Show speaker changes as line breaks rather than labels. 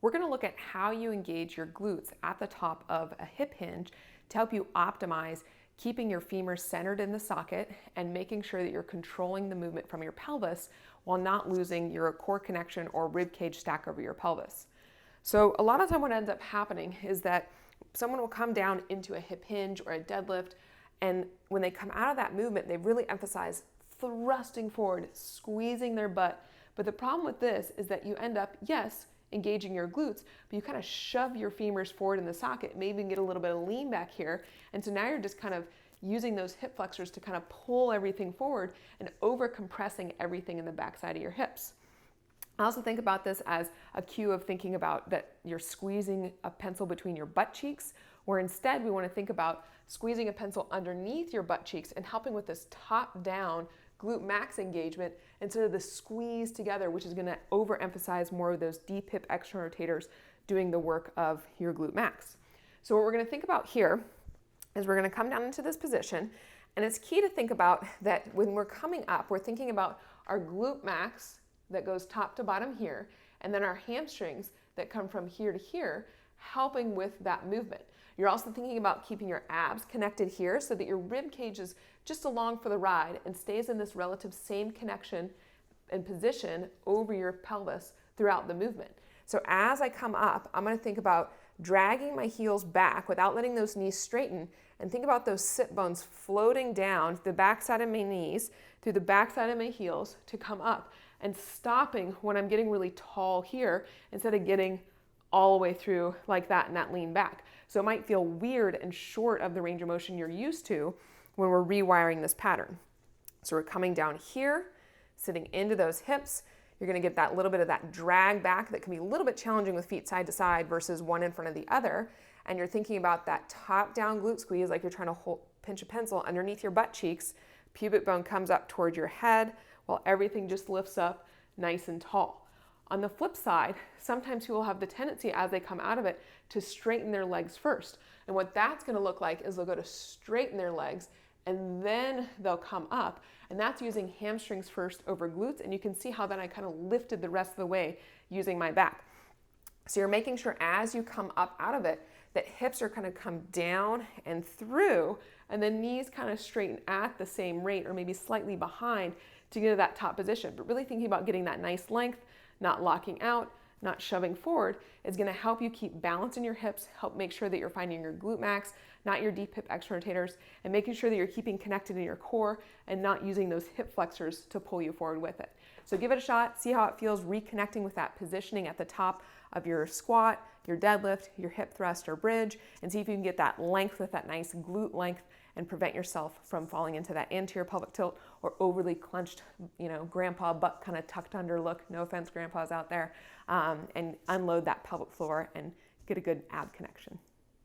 we're going to look at how you engage your glutes at the top of a hip hinge to help you optimize keeping your femurs centered in the socket and making sure that you're controlling the movement from your pelvis while not losing your core connection or rib cage stack over your pelvis. So a lot of time what ends up happening is that someone will come down into a hip hinge or a deadlift, and when they come out of that movement, they really emphasize thrusting forward, squeezing their butt. But the problem with this is that you end up, yes, engaging your glutes, but you kind of shove your femurs forward in the socket, maybe even get a little bit of lean back here. And so now you're just kind of using those hip flexors to kind of pull everything forward and over compressing everything in the backside of your hips. I also think about this as a cue of thinking about that you're squeezing a pencil between your butt cheeks, where instead we want to think about squeezing a pencil underneath your butt cheeks and helping with this top-down glute max engagement instead of the squeeze together, which is going to overemphasize more of those deep hip external rotators doing the work of your glute max. So what we're going to think about here is we're going to come down into this position, and it's key to think about that when we're coming up, we're thinking about our glute max that goes top to bottom here, and then our hamstrings that come from here to here, helping with that movement. You're also thinking about keeping your abs connected here so that your rib cage is just along for the ride and stays in this relative same connection and position over your pelvis throughout the movement. So as I come up, I'm going to think about dragging my heels back without letting those knees straighten, and think about those sit bones floating down the backside of my knees through the backside of my heels to come up, and stopping when I'm getting really tall here instead of getting all the way through like that and that lean back. So it might feel weird and short of the range of motion you're used to when we're rewiring this pattern. So we're coming down here, sitting into those hips. You're going to get that little bit of that drag back that can be a little bit challenging with feet side to side versus one in front of the other. And you're thinking about that top down glute squeeze like you're trying to pinch a pencil underneath your butt cheeks. Pubic bone comes up toward your head while everything just lifts up nice and tall. On the flip side, sometimes people have the tendency as they come out of it to straighten their legs first. And what that's going to look like is they'll go to straighten their legs and then they'll come up. And that's using hamstrings first over glutes. And you can see how then I kind of lifted the rest of the way using my back. So you're making sure as you come up out of it that hips are going to come down and through, and the knees kind of straighten at the same rate or maybe slightly behind to get to that top position. But really thinking about getting that nice length, not locking out, not shoving forward, is going to help you keep balance in your hips, help make sure that you're finding your glute max, not your deep hip external rotators, and making sure that you're keeping connected in your core and not using those hip flexors to pull you forward with it. So give it a shot, see how it feels reconnecting with that positioning at the top of your squat, your deadlift, your hip thrust or bridge, and see if you can get that length with that nice glute length and prevent yourself from falling into that anterior pelvic tilt or overly clenched, grandpa butt kind of tucked under look. No offense, grandpas out there, and unload that pelvic floor and get a good ab connection.